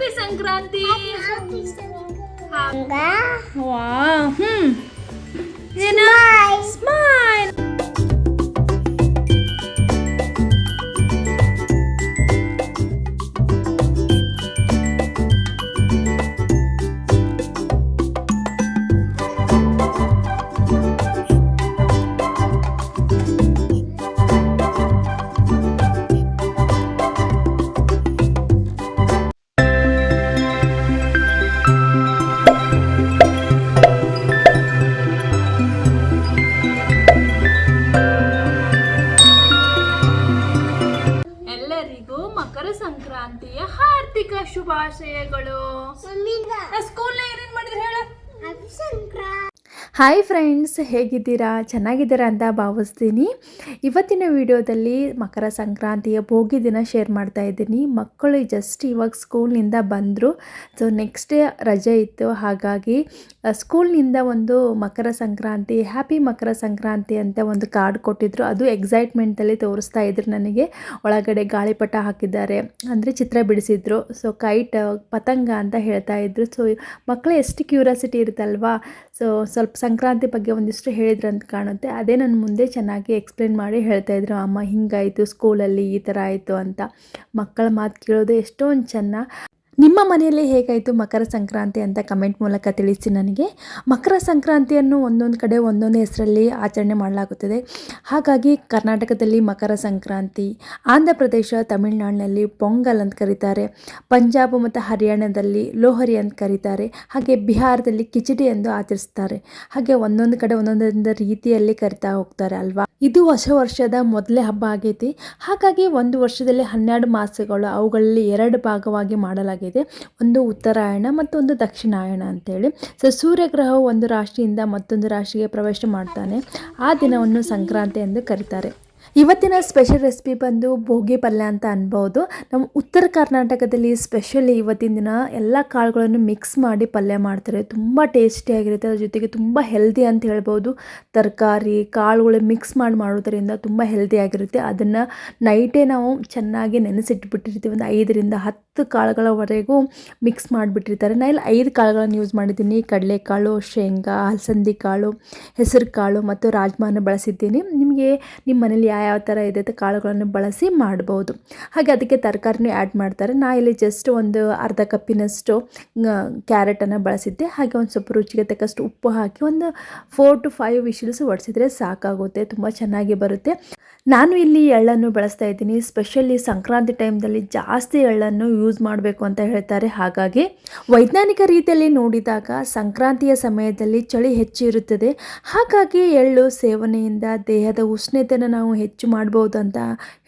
Happy Sankranti. Smile. ಎಲ್ಲರಿಗೂ ಮಕರ ಸಂಕ್ರಾಂತಿಯ ಹಾರ್ದಿಕ ಶುಭಾಶಯಗಳು. ಸ್ಕೂಲ್ ಏನೇನ್ ಮಾಡಿದ್ರೆ ಹೇಳ. ಹಾಯ್ ಫ್ರೆಂಡ್ಸ್, ಹೇಗಿದ್ದೀರಾ? ಚೆನ್ನಾಗಿದ್ದೀರಾ ಅಂತ ಭಾವಿಸ್ತೀನಿ. ಇವತ್ತಿನ ವಿಡಿಯೋದಲ್ಲಿ ಮಕರ ಸಂಕ್ರಾಂತಿಯ ಭೋಗಿ ದಿನ ಶೇರ್ ಮಾಡ್ತಾ ಇದ್ದೀನಿ. ಮಕ್ಕಳು ಜಸ್ಟ್ ಇವಾಗ ಸ್ಕೂಲ್ನಿಂದ ಬಂದರು. ಸೊ ನೆಕ್ಸ್ಟ್ ಡೇ ರಜೆ ಇತ್ತು, ಹಾಗಾಗಿ ಸ್ಕೂಲ್ನಿಂದ ಒಂದು ಮಕರ ಸಂಕ್ರಾಂತಿ, ಹ್ಯಾಪಿ ಮಕರ ಸಂಕ್ರಾಂತಿ ಅಂತ ಒಂದು ಕಾರ್ಡ್ ಕೊಟ್ಟಿದ್ರು. ಅದು ಎಕ್ಸೈಟ್ಮೆಂಟಲ್ಲಿ ತೋರಿಸ್ತಾ ಇದ್ರು ನನಗೆ. ಒಳಗಡೆ ಗಾಳಿಪಟ ಹಾಕಿದ್ದಾರೆ, ಅಂದರೆ ಚಿತ್ರ ಬಿಡಿಸಿದ್ರು. ಸೊ ಕೈಟ್ ಪತಂಗ ಅಂತ ಹೇಳ್ತಾ ಇದ್ರು. ಸೊ ಮಕ್ಕಳು ಎಷ್ಟು ಕ್ಯೂರಿಯಾಸಿಟಿ ಇರುತ್ತಲ್ವಾ. ಸೊ ಸ್ವಲ್ಪ ಸಂಕ್ರಾಂತಿ ಬಗ್ಗೆ ಒಂದಿಷ್ಟು ಹೇಳಿದ್ರು ಅಂತ ಕಾಣುತ್ತೆ. ಅದೇ ನನ್ನ ಮುಂದೆ ಚೆನ್ನಾಗಿ ಎಕ್ಸ್ಪ್ಲೇನ್ ಮಾಡಿ ಹೇಳ್ತಾಯಿದ್ರು. ಅಮ್ಮ ಹಿಂಗಾಯಿತು, ಸ್ಕೂಲಲ್ಲಿ ಈ ಥರ ಆಯಿತು ಅಂತ. ಮಕ್ಕಳ ಮಾತು ಕೇಳೋದು ಎಷ್ಟೊಂದು ಚೆನ್ನ. ನಿಮ್ಮ ಮನೆಯಲ್ಲಿ ಹೇಗಾಯಿತು ಮಕರ ಸಂಕ್ರಾಂತಿ ಅಂತ ಕಮೆಂಟ್ ಮೂಲಕ ತಿಳಿಸಿ ನನಗೆ. ಮಕರ ಸಂಕ್ರಾಂತಿಯನ್ನು ಒಂದೊಂದು ಕಡೆ ಒಂದೊಂದು ಹೆಸರಲ್ಲಿ ಆಚರಣೆ ಮಾಡಲಾಗುತ್ತದೆ. ಹಾಗಾಗಿ ಕರ್ನಾಟಕದಲ್ಲಿ ಮಕರ ಸಂಕ್ರಾಂತಿ, ಆಂಧ್ರ ಪ್ರದೇಶ, ತಮಿಳುನಾಡಿನಲ್ಲಿ ಪೊಂಗಲ್ ಅಂತ ಕರೀತಾರೆ, ಪಂಜಾಬ್ ಮತ್ತು ಹರಿಯಾಣದಲ್ಲಿ ಲೋಹರಿ ಅಂತ ಕರೀತಾರೆ, ಹಾಗೆ ಬಿಹಾರದಲ್ಲಿ ಕಿಚಡಿ ಎಂದು ಆಚರಿಸ್ತಾರೆ. ಹಾಗೆ ಒಂದೊಂದು ಕಡೆ ಒಂದೊಂದೊಂದು ರೀತಿಯಲ್ಲಿ ಕರಿತಾ ಹೋಗ್ತಾರೆ ಅಲ್ವಾ. ಇದು ಹೊಸ ವರ್ಷದ ಮೊದಲೇ ಹಬ್ಬ ಆಗೈತಿ. ಹಾಗಾಗಿ ಒಂದು ವರ್ಷದಲ್ಲಿ 12 ಮಾಸಗಳು, ಅವುಗಳಲ್ಲಿ 2 ಭಾಗವಾಗಿ ಮಾಡಲಾಗಿದೆ. ಒಂದು ಉತ್ತರಾಯಣ ಮತ್ತು ಒಂದು ದಕ್ಷಿಣಾಯಣ ಅಂತೇಳಿ. ಸೊ ಸೂರ್ಯಗ್ರಹವು ಒಂದು ರಾಶಿಯಿಂದ ಮತ್ತೊಂದು ರಾಶಿಗೆ ಪ್ರವೇಶ ಮಾಡ್ತಾನೆ. ಆ ದಿನವನ್ನು ಸಂಕ್ರಾಂತಿ ಎಂದು ಕರೀತಾರೆ. ಇವತ್ತಿನ ಸ್ಪೆಷಲ್ ರೆಸಿಪಿ ಬಂದು ಭೋಗಿ ಪಲ್ಯ ಅಂತ ಅನ್ಬೋದು. ನಮ್ಮ ಉತ್ತರ ಕರ್ನಾಟಕದಲ್ಲಿ ಸ್ಪೆಷಲಿ ಇವತ್ತಿನ ದಿನ ಎಲ್ಲ ಕಾಳುಗಳನ್ನು ಮಿಕ್ಸ್ ಮಾಡಿ ಪಲ್ಯ ಮಾಡ್ತಾರೆ. ತುಂಬ ಟೇಸ್ಟಿಯಾಗಿರುತ್ತೆ. ಅದ್ರ ಜೊತೆಗೆ ತುಂಬ ಹೆಲ್ದಿ ಅಂತ ಹೇಳ್ಬೋದು. ತರಕಾರಿ ಕಾಳುಗಳು ಮಿಕ್ಸ್ ಮಾಡಿ ಮಾಡೋದರಿಂದ ತುಂಬ ಹೆಲ್ದಿಯಾಗಿರುತ್ತೆ. ಅದನ್ನು ನೈಟೇ ನಾವು ಚೆನ್ನಾಗಿ ನೆನೆಸಿಟ್ಬಿಟ್ಟಿರ್ತೀವಿ. ಒಂದು 5ರಿಂದ 10 ಕಾಳುಗಳವರೆಗೂ ಮಿಕ್ಸ್ ಮಾಡಿಬಿಟ್ಟಿರ್ತಾರೆ. ನಾನು ಇಲ್ಲಿ 5 ಕಾಳುಗಳನ್ನು ಯೂಸ್ ಮಾಡಿದ್ದೀನಿ. ಕಡಲೆಕಾಳು, ಶೇಂಗಾ, ಅಲಸಂದಿ ಕಾಳು, ಹೆಸರು ಕಾಳು ಮತ್ತು ರಾಜ್ಮಾನ ಬಳಸಿದ್ದೀನಿ. ನಿಮಗೆ ನಿಮ್ಮ ಮನೇಲಿ ಯಾವ ಥರ ಇದೆ ಕಾಳುಗಳನ್ನು ಬಳಸಿ ಮಾಡ್ಬೋದು. ಹಾಗೆ ಅದಕ್ಕೆ ತರಕಾರಿನೂ ಆ್ಯಡ್ ಮಾಡ್ತಾರೆ. ನಾ ಇಲ್ಲಿ ಜಸ್ಟ್ ಒಂದು ಅರ್ಧ ಕಪ್ಪಿನಷ್ಟು ಕ್ಯಾರೆಟನ್ನು ಬಳಸಿದ್ದೆ. ಹಾಗೆ ಒಂದು ಸ್ವಲ್ಪ ರುಚಿಗೆ ತಕ್ಕಷ್ಟು ಉಪ್ಪು ಹಾಕಿ ಒಂದು 4 to 5 ವಿಶಿಲ್ಸ್ ಹೊಡಿಸಿದ್ರೆ ಸಾಕಾಗುತ್ತೆ. ತುಂಬ ಚೆನ್ನಾಗಿ ಬರುತ್ತೆ. ನಾನು ಇಲ್ಲಿ ಎಳ್ಳನ್ನು ಬಳಸ್ತಾ ಇದ್ದೀನಿ. ಸ್ಪೆಷಲಿ ಸಂಕ್ರಾಂತಿ ಟೈಮ್ದಲ್ಲಿ ಜಾಸ್ತಿ ಎಳ್ಳನ್ನು ಯೂಸ್ ಮಾಡಬೇಕು ಅಂತ ಹೇಳ್ತಾರೆ. ಹಾಗಾಗಿ ವೈಜ್ಞಾನಿಕ ರೀತಿಯಲ್ಲಿ ನೋಡಿದಾಗ ಸಂಕ್ರಾಂತಿಯ ಸಮಯದಲ್ಲಿ ಚಳಿ ಹೆಚ್ಚು ಇರುತ್ತದೆ. ಹಾಗಾಗಿ ಎಳ್ಳು ಸೇವನೆಯಿಂದ ದೇಹದ ಉಷ್ಣತೆಯನ್ನು ನಾವು ಹೆಚ್ಚು ಮಾಡ್ಬೋದು ಅಂತ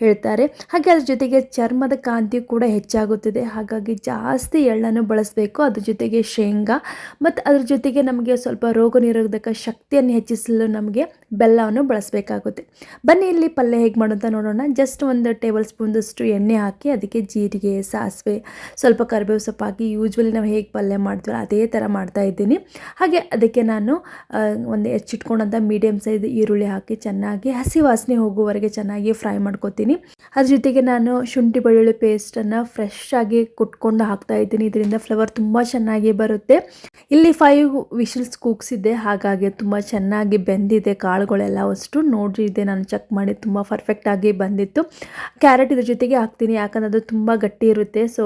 ಹೇಳ್ತಾರೆ. ಹಾಗೆ ಅದ್ರ ಜೊತೆಗೆ ಚರ್ಮದ ಕಾಂತಿ ಕೂಡ ಹೆಚ್ಚಾಗುತ್ತದೆ. ಹಾಗಾಗಿ ಜಾಸ್ತಿ ಎಳ್ಳನ್ನು ಬಳಸಬೇಕು. ಅದ್ರ ಜೊತೆಗೆ ಶೇಂಗಾ ಮತ್ತು ಅದ್ರ ಜೊತೆಗೆ ನಮಗೆ ಸ್ವಲ್ಪ ರೋಗ ನಿರೋಧಕ ಶಕ್ತಿಯನ್ನು ಹೆಚ್ಚಿಸಲು ನಮಗೆ ಬೆಲ್ಲವನ್ನು ಬಳಸಬೇಕಾಗುತ್ತೆ. ಬನ್ನಿ ಇಲ್ಲಿ ಪಲ್ಯ ಹೇಗೆ ಮಾಡೋದು ನೋಡೋಣ. ಜಸ್ಟ್ ಒಂದು ಟೇಬಲ್ ಸ್ಪೂನ್ದಷ್ಟು ಎಣ್ಣೆ ಹಾಕಿ ಅದಕ್ಕೆ ಜೀರಿಗೆ, ಸಾಸಿವೆ, ಸ್ವಲ್ಪ ಕರಿಬೇವು ಸೊಪ್ಪು ಹಾಕಿ ಯೂಶ್ವಲಿ ನಾವು ಹೇಗೆ ಪಲ್ಯ ಮಾಡ್ತೀವೋ ಅದೇ ಥರ ಮಾಡ್ತಾ ಇದ್ದೀನಿ. ಹಾಗೆ ಅದಕ್ಕೆ ನಾನು ಒಂದು ಹೆಚ್ಚಿಟ್ಕೊಂಡಂಥ ಮೀಡಿಯಮ್ ಸೈಜ್ ಈರುಳ್ಳಿ ಹಾಕಿ ಚೆನ್ನಾಗಿ ಹಸಿ ವಾಸನೆ ಹೋಗುವವರೆಗೆ ಚೆನ್ನಾಗಿ ಫ್ರೈ ಮಾಡ್ಕೊತೀನಿ. ಅದ್ರ ಜೊತೆಗೆ ನಾನು ಶುಂಠಿ ಬೆಳ್ಳುಳ್ಳಿ ಪೇಸ್ಟನ್ನು ಫ್ರೆಶ್ ಆಗಿ ಕುಟ್ಕೊಂಡು ಹಾಕ್ತಾ ಇದ್ದೀನಿ. ಇದರಿಂದ ಫ್ಲೇವರ್ ತುಂಬ ಚೆನ್ನಾಗಿ ಬರುತ್ತೆ. ಇಲ್ಲಿ 5 ವಿಶಿಲ್ಸ್ ಕೂಗ್ಸಿದ್ದೆ, ಹಾಗಾಗಿ ತುಂಬ ಚೆನ್ನಾಗಿ ಬೆಂದಿದೆ ಕಾಳುಗಳೆಲ್ಲ. ಅಷ್ಟು ನೋಡಿದೆ ನಾನು ಚೆಕ್ ಮಾಡಿ, ತುಂಬ ಪರ್ಫೆಕ್ಟಾಗಿ ಬಂದಿತ್ತು. ಕ್ಯಾರೆಟ್ ಇದ್ರ ಜೊತೆಗೆ ಹಾಕ್ತೀನಿ, ಯಾಕಂದರೆ ಅದು ತುಂಬ ಗಟ್ಟಿ ಇರುತ್ತೆ. ಸೊ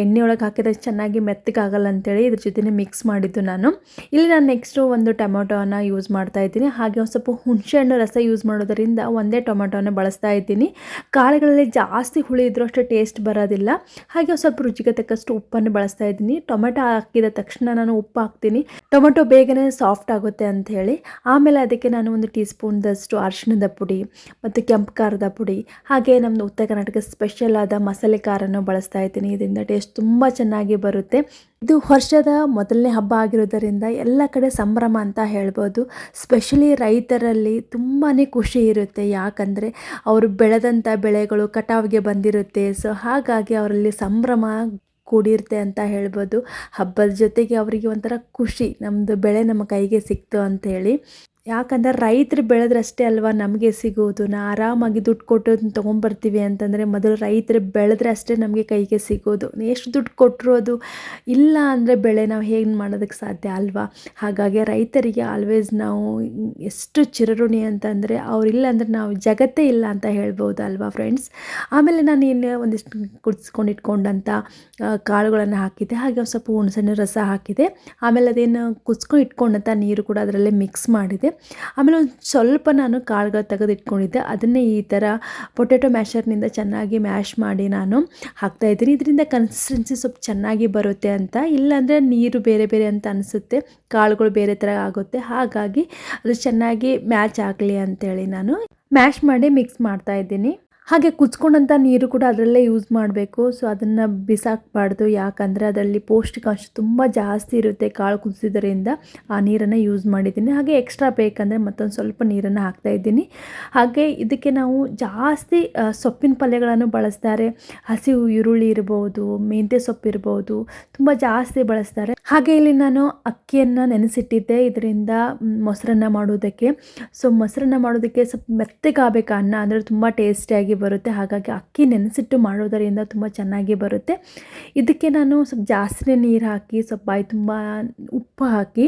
ಎಣ್ಣೆ ಒಳಗೆ ಹಾಕಿದ್ರೆ ಚೆನ್ನಾಗಿ ಮೆತ್ತಗಾಗಲ್ಲ ಅಂತೇಳಿ ಇದ್ರ ಜೊತೆ ಮಿಕ್ಸ್ ಮಾಡಿದ್ದು ನಾನು. ಇಲ್ಲಿ ನಾನು ನೆಕ್ಸ್ಟು ಒಂದು ಟೊಮೆಟೋನ ಯೂಸ್ ಮಾಡ್ತಾ ಇದ್ದೀನಿ. ಹಾಗೆ ಒಂದು ಸ್ವಲ್ಪ ಹುಣಸೆಹಣ್ಣು ರಸ ಯೂಸ್ ಮಾಡೋದರಿಂದ ಒಂದೇ ಟೊಮೆಟೋನ ಬಳಸ್ತಾ ಇದ್ದೀನಿ. ಕಾಳುಗಳಲ್ಲಿ ಜಾಸ್ತಿ ಹುಳಿ ಇದ್ರೂ ಅಷ್ಟು ಟೇಸ್ಟ್ ಬರೋದಿಲ್ಲ. ಹಾಗೆ ಸ್ವಲ್ಪ ರುಚಿಗೆ ತಕ್ಕಷ್ಟು ಉಪ್ಪನ್ನು ಬಳಸ್ತಾ ಇದ್ದೀನಿ. ಟೊಮೆಟೊ ಹಾಕಿದ ತಕ್ಷಣ ನಾನು ಉಪ್ಪು ಹಾಕ್ತೀನಿ. ಟೊಮೆಟೊ ಬೇಗನೆ ಸಾಫ್ಟ್ ಆಗುತ್ತೆ ಅಂತ ಹೇಳಿ. ಆಮೇಲೆ ಅದಕ್ಕೆ ನಾನು 1 ಟೀ ಸ್ಪೂನ್ದಷ್ಟು ಅರಿಶಿಣದ ಪುಡಿ ಮತ್ತು ಕೆಂಪು ಖಾರದ ಪುಡಿ, ಹಾಗೆ ನಮ್ಮದು ಉತ್ತರ ಕರ್ನಾಟಕ ಸ್ಪೆಷಲ್ ಆದ ಮಸಾಲೆ ಖಾರನ್ನು ಬಳಸ್ತಾ ಇದ್ದೀನಿ. ಇದರಿಂದ ಟೇಸ್ಟ್ ತುಂಬ ಚೆನ್ನಾಗಿ ಬರುತ್ತೆ. ಇದು ವರ್ಷದ ಮೊದಲನೇ ಹಬ್ಬ ಆಗಿರೋದರಿಂದ ಎಲ್ಲ ಕಡೆ ಸಂಭ್ರಮ ಅಂತ ಹೇಳ್ಬೋದು. ಸ್ಪೆಷಲಿ ರೈತರಲ್ಲಿ ತುಂಬಾ ಖುಷಿ ಇರುತ್ತೆ. ಯಾಕಂದರೆ ಅವರು ಬೆಳೆದಂಥ ಬೆಳೆಗಳು ಕಟಾವಿಗೆ ಬಂದಿರುತ್ತೆ. ಸೊ ಹಾಗಾಗಿ ಅವರಲ್ಲಿ ಸಂಭ್ರಮ ಕೂಡಿರುತ್ತೆ ಅಂತ ಹೇಳ್ಬೋದು. ಹಬ್ಬದ ಜೊತೆಗೆ ಅವರಿಗೆ ಒಂಥರ ಖುಷಿ, ನಮ್ಮದು ಬೆಳೆ ನಮ್ಮ ಕೈಗೆ ಸಿಕ್ತು ಅಂಥೇಳಿ. ಯಾಕಂದರೆ ರೈತರು ಬೆಳೆದ್ರಷ್ಟೇ ಅಲ್ವಾ ನಮಗೆ ಸಿಗೋದು. ಆರಾಮಾಗಿ ದುಡ್ಡು ಕೊಟ್ಟು ತೊಗೊಂಬರ್ತೀವಿ ಅಂತಂದರೆ ಮೊದಲು ರೈತರು ಬೆಳೆದ್ರೆ ಅಷ್ಟೇ ನಮಗೆ ಕೈಗೆ ಸಿಗೋದು. ಎಷ್ಟು ದುಡ್ಡು ಕೊಟ್ಟರು ಅದು ಇಲ್ಲ ಅಂದರೆ ಬೆಳೆ ನಾವು ಹೇಗೆ ಮಾಡೋದಕ್ಕೆ ಸಾಧ್ಯ ಅಲ್ವಾ. ಹಾಗಾಗಿ ರೈತರಿಗೆ ಆಲ್ವೇಸ್ ನಾವು ಎಷ್ಟು ಚಿರಋಣಿ ಅಂತಂದರೆ ಅವರಿಲ್ಲ ಅಂದರೆ ನಾವು ಜಗತ್ತೇ ಇಲ್ಲ ಅಂತ ಹೇಳ್ಬೋದು ಅಲ್ವಾ ಫ್ರೆಂಡ್ಸ್. ಆಮೇಲೆ ನಾನು ಇನ್ನು ಒಂದಿಷ್ಟು ಕುದಿಸ್ಕೊಂಡು ಇಟ್ಕೊಂಡಂಥ ಕಾಳುಗಳನ್ನು ಹಾಕಿದ್ದೆ, ಹಾಗೆ ಒಂದು ಸ್ವಲ್ಪ ಹುಣಸೆಹಣ್ಣು ರಸ ಹಾಕಿದೆ. ಆಮೇಲೆ ಅದೇನು ಕುದಿಸ್ಕೊಂಡು ಇಟ್ಕೊಂಡಂಥ ನೀರು ಕೂಡ ಅದರಲ್ಲೇ ಮಿಕ್ಸ್ ಮಾಡಿದೆ. ಆಮೇಲೆ ಒಂದು ಸ್ವಲ್ಪ ನಾನು ಕಾಳುಗಳು ತೆಗೆದಿಟ್ಕೊಂಡಿದ್ದೆ, ಅದನ್ನೇ ಈ ಥರ ಪೊಟ್ಯಾಟೊ ಮ್ಯಾಶರ್ನಿಂದ ಚೆನ್ನಾಗಿ ಮ್ಯಾಶ್ ಮಾಡಿ ನಾನು ಹಾಕ್ತಾಯಿದ್ದೀನಿ. ಇದರಿಂದ ಕನ್ಸಿಸ್ಟೆನ್ಸಿ ಸ್ವಲ್ಪ ಚೆನ್ನಾಗಿ ಬರುತ್ತೆ ಅಂತ. ಇಲ್ಲಾಂದರೆ ನೀರು ಬೇರೆ ಬೇರೆ ಅಂತ ಅನಿಸುತ್ತೆ, ಕಾಳುಗಳು ಬೇರೆ ಥರ ಆಗುತ್ತೆ. ಹಾಗಾಗಿ ಅದು ಚೆನ್ನಾಗಿ ಮ್ಯಾಚ್ ಆಗಲಿ ಅಂತೇಳಿ ನಾನು ಮ್ಯಾಶ್ ಮಾಡಿ ಮಿಕ್ಸ್ ಮಾಡ್ತಾಯಿದ್ದೀನಿ. ಹಾಗೆ ಕುದಿಸ್ಕೊಂಡಂಥ ನೀರು ಕೂಡ ಅದರಲ್ಲೇ ಯೂಸ್ ಮಾಡಬೇಕು. ಸೊ ಅದನ್ನು ಬಿಸಾಕಬಾರ್ದು, ಯಾಕಂದರೆ ಅದರಲ್ಲಿ ಪೌಷ್ಟಿಕಾಂಶ ತುಂಬ ಜಾಸ್ತಿ ಇರುತ್ತೆ. ಕಾಳು ಕುದಿಸಿದ್ರಿಂದ ಆ ನೀರನ್ನು ಯೂಸ್ ಮಾಡಿದ್ದೀನಿ. ಹಾಗೆ ಎಕ್ಸ್ಟ್ರಾ ಬೇಕಂದರೆ ಮತ್ತೊಂದು ಸ್ವಲ್ಪ ನೀರನ್ನು ಹಾಕ್ತಾಯಿದ್ದೀನಿ. ಹಾಗೆ ಇದಕ್ಕೆ ನಾವು ಜಾಸ್ತಿ ಸೊಪ್ಪಿನ ಪಲ್ಯಗಳನ್ನು ಬಳಸ್ತಾರೆ. ಹಸಿ ಈರುಳ್ಳಿ ಇರ್ಬೋದು, ಮೆಂತ್ಯ ಸೊಪ್ಪು ಇರ್ಬೋದು, ತುಂಬ ಜಾಸ್ತಿ ಬಳಸ್ತಾರೆ. ಹಾಗೆ ಇಲ್ಲಿ ನಾನು ಅಕ್ಕಿಯನ್ನು ನೆನೆಸಿಟ್ಟಿದ್ದೆ ಇದರಿಂದ ಮೊಸರನ್ನ ಮಾಡೋದಕ್ಕೆ. ಸೊ ಮೊಸರನ್ನ ಮಾಡೋದಕ್ಕೆ ಸ್ವಲ್ಪ ಮೆತ್ತಗಾಗಬೇಕು ಅನ್ನ, ಅಂದರೆ ತುಂಬ ಟೇಸ್ಟಿಯಾಗಿ ಬರುತ್ತೆ. ಹಾಗಾಗಿ ಅಕ್ಕಿ ನೆನೆಸಿಟ್ಟು ಮಾಡೋದರಿಂದ ತುಂಬ ಚೆನ್ನಾಗಿ ಬರುತ್ತೆ. ಇದಕ್ಕೆ ನಾನು ಸ್ವಲ್ಪ ಜಾಸ್ತಿನೇ ನೀರು ಹಾಕಿ ಸ್ವಲ್ಪ ಬಾಯಿ ತುಂಬ ಉಪ್ಪು ಹಾಕಿ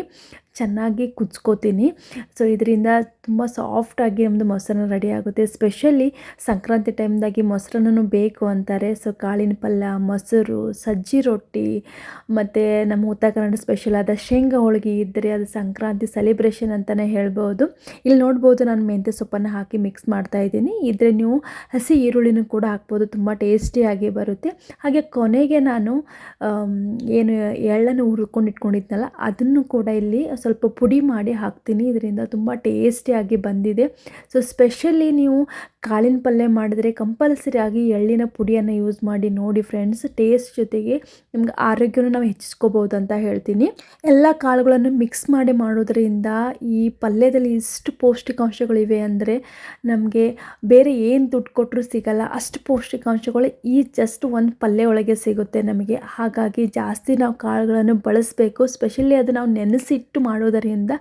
ಚೆನ್ನಾಗಿ ಕುದಿಸ್ಕೋತೀನಿ. ಸೊ ಇದರಿಂದ ತುಂಬ ಸಾಫ್ಟಾಗಿ ನಮ್ಮದು ಮೊಸರನ್ನ ರೆಡಿ ಆಗುತ್ತೆ. ಸ್ಪೆಷಲಿ ಸಂಕ್ರಾಂತಿ ಟೈಮ್ದಾಗಿ ಮೊಸರನ್ನೂ ಬೇಕು ಅಂತಾರೆ. ಸೊ ಕಾಳಿನ ಪಲ್ಯ, ಮೊಸರು, ಸಜ್ಜಿ ರೊಟ್ಟಿ ಮತ್ತು ನಮ್ಮ ಉತ್ತರ ಕನ್ನಡ ಸ್ಪೆಷಲ್ ಆದ ಶೇಂಗಾ ಹೋಳಿಗೆ ಇದ್ದರೆ ಅದು ಸಂಕ್ರಾಂತಿ ಸೆಲೆಬ್ರೇಷನ್ ಅಂತಲೇ ಹೇಳ್ಬೋದು. ಇಲ್ಲಿ ನೋಡ್ಬೋದು ನಾನು ಮೆಂತ್ಯ ಸೊಪ್ಪನ್ನು ಹಾಕಿ ಮಿಕ್ಸ್ ಮಾಡ್ತಾಯಿದ್ದೀನಿ. ಇದ್ರೆ ನೀವು ಹಸಿ ಈರುಳ್ಳಿನೂ ಕೂಡ ಹಾಕ್ಬೋದು, ತುಂಬ ಟೇಸ್ಟಿಯಾಗಿ ಬರುತ್ತೆ. ಹಾಗೆ ಕೊನೆಗೆ ನಾನು ಏನು ಎಳ್ಳನ್ನು ಹುರ್ಕೊಂಡು ಇಟ್ಕೊಂಡಿದ್ನಲ್ಲ ಅದನ್ನು ಕೂಡ ಇಲ್ಲಿ ಸ್ವಲ್ಪ ಪುಡಿ ಮಾಡಿ ಹಾಕ್ತೀನಿ. ಇದರಿಂದ ತುಂಬ ಟೇಸ್ಟಿಯಾಗಿ ಬಂದಿದೆ. ಸೊ ಸ್ಪೆಷಲಿ ನೀವು ಕಾಳಿನ ಪಲ್ಯ ಮಾಡಿದ್ರೆ ಕಂಪಲ್ಸರಿಯಾಗಿ ಎಳ್ಳಿನ ಪುಡಿಯನ್ನು ಯೂಸ್ ಮಾಡಿ ನೋಡಿ ಫ್ರೆಂಡ್ಸ್. ಟೇಸ್ಟ್ ಜೊತೆಗೆ ನಿಮ್ಗೆ ಆರೋಗ್ಯನೂ ನಾವು ಹೆಚ್ಚಿಸ್ಕೋಬೋದು ಅಂತ ಹೇಳ್ತೀನಿ. ಎಲ್ಲ ಕಾಳುಗಳನ್ನು ಮಿಕ್ಸ್ ಮಾಡಿ ಮಾಡೋದ್ರಿಂದ ಈ ಪಲ್ಯದಲ್ಲಿ ಇಷ್ಟು ಪೌಷ್ಟಿಕಾಂಶಗಳಿವೆ ಅಂದರೆ ನಮಗೆ ಬೇರೆ ಏನು ದುಡ್ಡು ಕೊಟ್ಟರೂ ಸಿಗಲ್ಲ, ಅಷ್ಟು ಪೌಷ್ಟಿಕಾಂಶಗಳು ಈ ಜಸ್ಟ್ ಒಂದು ಪಲ್ಯ ಒಳಗೆ ಸಿಗುತ್ತೆ ನಮಗೆ. ಹಾಗಾಗಿ ಜಾಸ್ತಿ ನಾವು ಕಾಳುಗಳನ್ನು ಬಳಸಬೇಕು. ಸ್ಪೆಷಲಿ ಅದು ನಾವು ನೆನೆಸಿಟ್ಟು ಮಾಡೋದರಿಂದ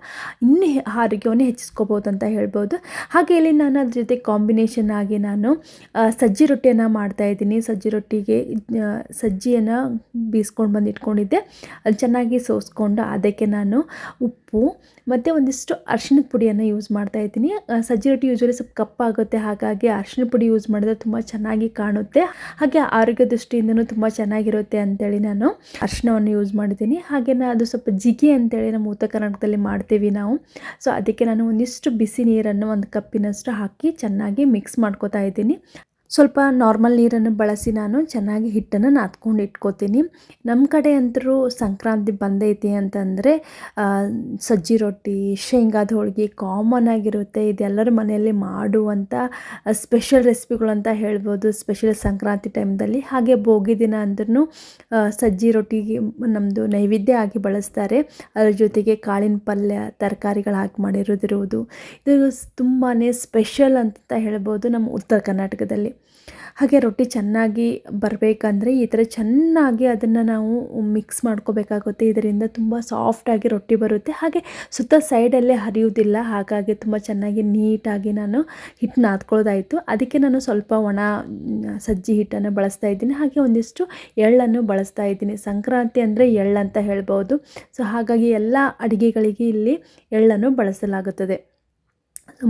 ಇನ್ನೂ ಆರೋಗ್ಯವನ್ನು ಹೆಚ್ಚಿಸ್ಕೋಬೋದು ಅಂತ ಹೇಳ್ಬೋದು. ಹಾಗೆ ಇಲ್ಲಿ ನಾನು ಅದ್ರ ಜೊತೆ ಕಾಂಬಿನೇಷನ್ ಆಗಿ ನಾನು ಸಜ್ಜಿ ರೊಟ್ಟಿಯನ್ನು ಮಾಡ್ತಾಯಿದ್ದೀನಿ. ಸಜ್ಜಿ ರೊಟ್ಟಿಗೆ ಸಜ್ಜಿಯನ್ನು ಬೀಸ್ಕೊಂಡು ಬಂದು ಇಟ್ಕೊಂಡಿದ್ದೆ, ಅದು ಚೆನ್ನಾಗಿ ಸೋಸ್ಕೊಂಡು ಅದಕ್ಕೆ ನಾನು ಉಪ್ಪು ಮತ್ತು ಒಂದಿಷ್ಟು ಅರಿಶಿಣದ ಪುಡಿಯನ್ನು ಯೂಸ್ ಮಾಡ್ತಾಯಿದ್ದೀನಿ. ಸಜ್ಜಿ ರೊಟ್ಟಿ ಯೂಶ್ವಲಿ ಸ್ವಲ್ಪ ಕಪ್ಪಾಗುತ್ತೆ, ಹಾಗಾಗಿ ಅರಿಶಿಣ ಪುಡಿ ಯೂಸ್ ಮಾಡಿದ್ರೆ ತುಂಬ ಚೆನ್ನಾಗಿ ಕಾಣುತ್ತೆ. ಹಾಗೆ ಆರೋಗ್ಯ ದೃಷ್ಟಿಯಿಂದನೂ ತುಂಬ ಚೆನ್ನಾಗಿರುತ್ತೆ ಅಂತೇಳಿ ನಾನು ಅರಿಶಿಣವನ್ನು ಯೂಸ್ ಮಾಡಿದ್ದೀನಿ. ಹಾಗೆ ಅದು ಸ್ವಲ್ಪ ಜಿಗಿ ಅಂತೇಳಿ ನಮ್ಮ ಉತ್ತರ ಕರ್ನಾಟಕದಲ್ಲಿ ಮಾಡ್ತೀವಿ ನಾವು. ಸೊ ಅದಕ್ಕೆ ನಾನು ಒಂದಿಷ್ಟು ಬಿಸಿ ನೀರನ್ನು ಒಂದು ಕಪ್ಪಿನಷ್ಟು ಹಾಕಿ ಚೆನ್ನಾಗಿ ಮಿಕ್ಸ್ ಮಾಡ್ಕೋತಾ ಇದ್ದೀನಿ. ಸ್ವಲ್ಪ ನಾರ್ಮಲ್ ನೀರನ್ನು ಬಳಸಿ ನಾನು ಚೆನ್ನಾಗಿ ಹಿಟ್ಟನ್ನು ನಾದ್ಕೊಂಡು ಇಟ್ಕೋತೀನಿ. ನಮ್ಮ ಕಡೆ ಅಂತರೂ ಸಂಕ್ರಾಂತಿ ಬಂದೈತಿ ಅಂತಂದರೆ ಸಜ್ಜಿ ರೊಟ್ಟಿ, ಶೇಂಗಾದ ಹೋಳಿಗೆ ಕಾಮನ್ ಆಗಿರುತ್ತೆ. ಇದೆಲ್ಲರ ಮನೆಯಲ್ಲಿ ಮಾಡುವಂಥ ಸ್ಪೆಷಲ್ ರೆಸಿಪಿಗಳು ಅಂತ ಹೇಳ್ಬೋದು, ಸ್ಪೆಷಲ್ ಸಂಕ್ರಾಂತಿ ಟೈಮ್ದಲ್ಲಿ. ಹಾಗೆ ಭೋಗಿ ದಿನ ಅಂದ್ರೂ ಸಜ್ಜಿ ರೊಟ್ಟಿಗೆ ನಮ್ಮದು ನೈವೇದ್ಯ ಆಗಿ ಬಳಸ್ತಾರೆ. ಅದ್ರ ಜೊತೆಗೆ ಕಾಳಿನ ಪಲ್ಯ, ತರಕಾರಿಗಳು ಹಾಕಿ ಮಾಡಿರೋದಿರುವುದು, ಇದು ತುಂಬಾ ಸ್ಪೆಷಲ್ ಅಂತ ಹೇಳ್ಬೋದು ನಮ್ಮ ಉತ್ತರ ಕರ್ನಾಟಕದಲ್ಲಿ. ಹಾಗೆ ರೊಟ್ಟಿ ಚೆನ್ನಾಗಿ ಬರಬೇಕಂದ್ರೆ ಈ ಥರ ಚೆನ್ನಾಗಿ ಅದನ್ನು ನಾವು ಮಿಕ್ಸ್ ಮಾಡ್ಕೋಬೇಕಾಗುತ್ತೆ. ಇದರಿಂದ ತುಂಬ ಸಾಫ್ಟಾಗಿ ರೊಟ್ಟಿ ಬರುತ್ತೆ. ಹಾಗೆ ಸುತ್ತ ಸೈಡಲ್ಲೇ ಹರಿಯುವುದಿಲ್ಲ, ಹಾಗಾಗಿ ತುಂಬ ಚೆನ್ನಾಗಿ ನೀಟಾಗಿ ನಾನು ಹಿಟ್ಟು ನಾದ್ಕೊಳ್ಳೋದಾಯಿತು. ಅದಕ್ಕೆ ನಾನು ಸ್ವಲ್ಪ ಒಣ ಸಜ್ಜಿ ಹಿಟ್ಟನ್ನು ಬಳಸ್ತಾ ಇದ್ದೀನಿ. ಹಾಗೆ ಒಂದಿಷ್ಟು ಎಳ್ಳನ್ನು ಬಳಸ್ತಾ ಇದ್ದೀನಿ. ಸಂಕ್ರಾಂತಿ ಅಂದರೆ ಎಳ್ಳಂತ ಹೇಳ್ಬೋದು. ಸೊ ಹಾಗಾಗಿ ಎಲ್ಲ ಅಡುಗೆಗಳಿಗೆ ಇಲ್ಲಿ ಎಳ್ಳನ್ನು ಬಳಸಲಾಗುತ್ತದೆ.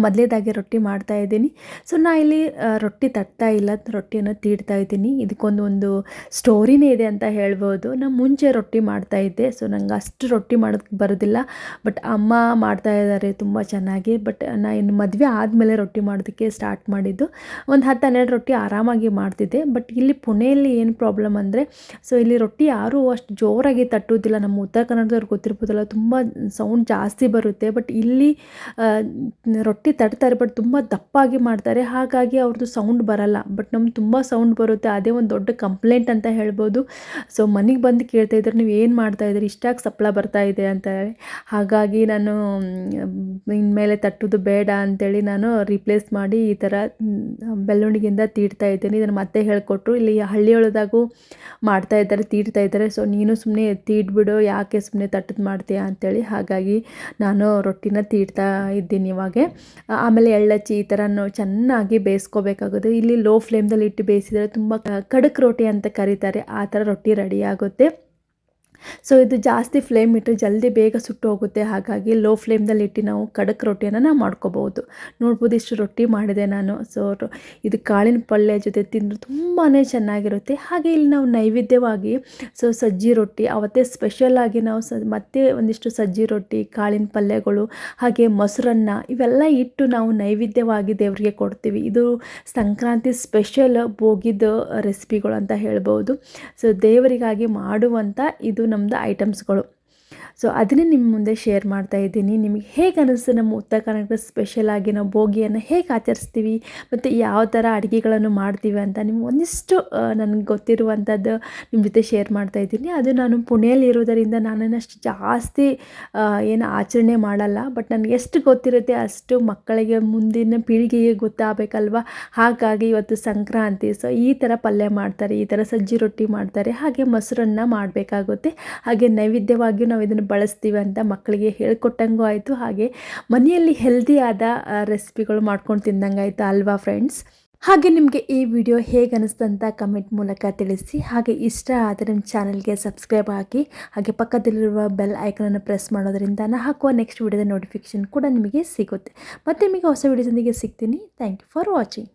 ಮೊದಲೇದಾಗಿ ರೊಟ್ಟಿ ಮಾಡ್ತಾಯಿದ್ದೀನಿ. ಸೊ ನಾ ಇಲ್ಲಿ ರೊಟ್ಟಿ ತಟ್ತಾ ಇಲ್ಲ, ರೊಟ್ಟಿಯನ್ನು ತೀಡ್ತಾ ಇದ್ದೀನಿ. ಇದಕ್ಕೊಂದು ಸ್ಟೋರಿನೇ ಇದೆ ಅಂತ ಹೇಳ್ಬೋದು. ನಾನು ಮುಂಚೆ ರೊಟ್ಟಿ ಮಾಡ್ತಾಯಿದ್ದೆ. ಸೊ ನಂಗೆ ಅಷ್ಟು ರೊಟ್ಟಿ ಮಾಡೋದಕ್ಕೆ ಬರೋದಿಲ್ಲ, ಬಟ್ ಅಮ್ಮ ಮಾಡ್ತಾ ಇದ್ದಾರೆ ತುಂಬ ಚೆನ್ನಾಗಿ. ಬಟ್ ನಾನು ಇನ್ನು ಮದುವೆ ಆದಮೇಲೆ ರೊಟ್ಟಿ ಮಾಡೋದಕ್ಕೆ ಸ್ಟಾರ್ಟ್ ಮಾಡಿದ್ದು. ಒಂದು 10-12 ರೊಟ್ಟಿ ಆರಾಮಾಗಿ ಮಾಡ್ತಿದ್ದೆ. ಬಟ್ ಇಲ್ಲಿ ಪುಣೆಯಲ್ಲಿ ಏನು ಪ್ರಾಬ್ಲಮ್ ಅಂದರೆ, ಸೊ ಇಲ್ಲಿ ರೊಟ್ಟಿ ಯಾರೂ ಅಷ್ಟು ಜೋರಾಗಿ ತಟ್ಟೋದಿಲ್ಲ. ನಮ್ಮ ಉತ್ತರ ಕನ್ನಡದವ್ರಿಗೆ ಗೊತ್ತಿರ್ಬೋದಲ್ಲ, ತುಂಬ ಸೌಂಡ್ ಜಾಸ್ತಿ ಬರುತ್ತೆ. ಬಟ್ ಇಲ್ಲಿ ರೊಟ್ಟಿ ತಡ್ತಾರೆ, ಬಟ್ ತುಂಬ ದಪ್ಪಾಗಿ ಮಾಡ್ತಾರೆ, ಹಾಗಾಗಿ ಅವ್ರದ್ದು ಸೌಂಡ್ ಬರಲ್ಲ. ಬಟ್ ನಮ್ಗೆ ತುಂಬ ಸೌಂಡ್ ಬರುತ್ತೆ, ಅದೇ ಒಂದು ದೊಡ್ಡ ಕಂಪ್ಲೇಂಟ್ ಅಂತ ಹೇಳ್ಬೋದು. ಸೊ ಮನೆಗೆ ಬಂದು ಕೇಳ್ತಾಯಿದ್ರು, ನೀವು ಏನು ಮಾಡ್ತಾಯಿದ್ರಿ, ಇಷ್ಟಾಗಿ ಸಪ್ಪಳ ಬರ್ತಾ ಇದೆ ಅಂತ ಹೇಳಿ. ಹಾಗಾಗಿ ನಾನು ಇನ್ಮೇಲೆ ತಟ್ಟೋದು ಬೇಡ ಅಂತೇಳಿ ನಾನು ರೀಪ್ಲೇಸ್ ಮಾಡಿ ಈ ಥರ ಬೆಳ್ಳುಣಿಗೆಯಿಂದ ತೀಡ್ತಾ ಇದ್ದೀನಿ. ಇದನ್ನು ಮತ್ತೆ ಹೇಳಿಕೊಟ್ರು, ಇಲ್ಲಿ ಹಳ್ಳಿಯೊಳದಾಗೂ ಮಾಡ್ತಾಯಿದ್ದಾರೆ, ತೀಡ್ತಾ ಇದ್ದಾರೆ. ಸೊ ನೀನು ಸುಮ್ಮನೆ ತೀಡ್ಬಿಡು, ಯಾಕೆ ಸುಮ್ಮನೆ ತಟ್ಟದು ಮಾಡ್ತೀಯಾ ಅಂತೇಳಿ. ಹಾಗಾಗಿ ನಾನು ರೊಟ್ಟಿನ ತೀಡ್ತಾ ಇದ್ದೀನಿ ಇವಾಗ. ಆಮೇಲೆ ಎಳ್ಳಚ್ಚಿ ಈ ಥರ ಚೆನ್ನಾಗಿ ಬೇಯಿಸ್ಕೋಬೇಕಾಗುತ್ತೆ. ಇಲ್ಲಿ ಲೋ ಫ್ಲೇಮ್ದಲ್ಲಿ ಇಟ್ಟು ಬೇಯಿಸಿದರೆ ತುಂಬ ಕಡಕ್ ರೊಟ್ಟಿ ಅಂತ ಕರೀತಾರೆ, ಆ ಥರ ರೊಟ್ಟಿ ರೆಡಿ ಆಗುತ್ತೆ. ಸೊ ಇದು ಜಾಸ್ತಿ ಫ್ಲೇಮ್ ಇಟ್ಟು ಜಲ್ದಿ ಬೇಗ ಸುಟ್ಟು ಹೋಗುತ್ತೆ, ಹಾಗಾಗಿ ಲೋ ಫ್ಲೇಮ್ದಲ್ಲಿ ಇಟ್ಟು ನಾವು ಕಡಕ್ ರೊಟ್ಟಿಯನ್ನು ನಾವು ಮಾಡ್ಕೋಬೋದು. ನೋಡ್ಬೋದು ಇಷ್ಟು ರೊಟ್ಟಿ ಮಾಡಿದೆ ನಾನು. ಸೊ ಇದು ಕಾಳಿನ ಪಲ್ಯ ಜೊತೆ ತಿಂದರೆ ತುಂಬಾ ಚೆನ್ನಾಗಿರುತ್ತೆ. ಹಾಗೆ ಇಲ್ಲಿ ನಾವು ನೈವೇದ್ಯವಾಗಿ ಸಜ್ಜಿ ರೊಟ್ಟಿ ಅವತ್ತೇ ಸ್ಪೆಷಲಾಗಿ ನಾವು ಮತ್ತೆ ಒಂದಿಷ್ಟು ಸಜ್ಜಿ ರೊಟ್ಟಿ, ಕಾಳಿನ ಪಲ್ಯಗಳು, ಹಾಗೆ ಮೊಸರನ್ನ ಇವೆಲ್ಲ ಇಟ್ಟು ನಾವು ನೈವೇದ್ಯವಾಗಿ ದೇವರಿಗೆ ಕೊಡ್ತೀವಿ. ಇದು ಸಂಕ್ರಾಂತಿ ಸ್ಪೆಷಲ್ ಭೋಗಿದ ರೆಸಿಪಿಗಳು ಅಂತ ಹೇಳ್ಬೋದು. ಸೊ ದೇವರಿಗಾಗಿ ಮಾಡುವಂಥ ಇದು ನಮ್ಮದು ಐಟಮ್ಸ್ಗಳು. ಸೊ ಅದನ್ನೇ ನಿಮ್ಮ ಮುಂದೆ ಶೇರ್ ಮಾಡ್ತಾ ಇದ್ದೀನಿ. ನಿಮಗೆ ಹೇಗೆ ಅನ್ನಿಸ್ತು ನಮ್ಮ ಉತ್ತರ ಕರ್ನಾಟಕ ಸ್ಪೆಷಲಾಗಿ ನಾವು ಭೋಗಿಯನ್ನು ಹೇಗೆ ಆಚರಿಸ್ತೀವಿ ಮತ್ತು ಯಾವ ಥರ ಅಡುಗೆಗಳನ್ನು ಮಾಡ್ತೀವಿ ಅಂತ ನಿಮ್ಗೆ ಒಂದಿಷ್ಟು ನನಗೆ ಗೊತ್ತಿರುವಂಥದ್ದು ನಿಮ್ಮ ಜೊತೆ ಶೇರ್ ಮಾಡ್ತಾ ಇದ್ದೀನಿ. ಅದು ನಾನು ಪುಣೆಯಲ್ಲಿ ಇರೋದರಿಂದ ನಾನೇನಷ್ಟು ಜಾಸ್ತಿ ಏನು ಆಚರಣೆ ಮಾಡಲ್ಲ, ಬಟ್ ನನಗೆ ಎಷ್ಟು ಗೊತ್ತಿರುತ್ತೆ ಅಷ್ಟು ಮಕ್ಕಳಿಗೆ ಮುಂದಿನ ಪೀಳಿಗೆಗೆ ಗೊತ್ತಾಗಬೇಕಲ್ವ. ಹಾಗಾಗಿ ಇವತ್ತು ಸಂಕ್ರಾಂತಿ, ಸೊ ಈ ಥರ ಪಲ್ಯ ಮಾಡ್ತಾರೆ, ಈ ಥರ ಸಜ್ಜಿ ರೊಟ್ಟಿ ಮಾಡ್ತಾರೆ, ಹಾಗೆ ಮೊಸರನ್ನ ಮಾಡಬೇಕಾಗುತ್ತೆ. ಹಾಗೆ ನೈವೇದ್ಯವಾಗಿಯೂ ನಾವು ಇದನ್ನು ಬಳಸ್ತೀವಿ ಅಂತ ಮಕ್ಕಳಿಗೆ ಹೇಳ್ಕೊಟ್ಟಂಗೂ ಆಯಿತು, ಹಾಗೆ ಮನೆಯಲ್ಲಿ ಹೆಲ್ದಿಯಾದ ರೆಸಿಪಿಗಳು ಮಾಡ್ಕೊಂಡು ತಿಂದಂಗೆ ಆಯಿತು ಅಲ್ವಾ ಫ್ರೆಂಡ್ಸ್. ಹಾಗೆ ನಿಮಗೆ ಈ ವಿಡಿಯೋ ಹೇಗೆ ಅನ್ನಿಸ್ತು ಅಂತ ಕಮೆಂಟ್ ಮೂಲಕ ತಿಳಿಸಿ. ಹಾಗೆ ಇಷ್ಟ ಆದರೆ ನಮ್ಮ ಚಾನಲ್ಗೆ ಸಬ್ಸ್ಕ್ರೈಬ್ ಆಗಿ, ಹಾಗೆ ಪಕ್ಕದಲ್ಲಿರುವ ಬೆಲ್ ಐಕನನ್ನು ಪ್ರೆಸ್ ಮಾಡೋದ್ರಿಂದ ನಾನು ಹಾಕುವ ನೆಕ್ಸ್ಟ್ ವಿಡಿಯೋದ ನೋಟಿಫಿಕೇಷನ್ ಕೂಡ ನಿಮಗೆ ಸಿಗುತ್ತೆ. ಮತ್ತೆ ನಿಮಗೆ ಹೊಸ ವಿಡಿಯೋದೊಂದಿಗೆ ಸಿಗ್ತೀನಿ. Thank you for watching.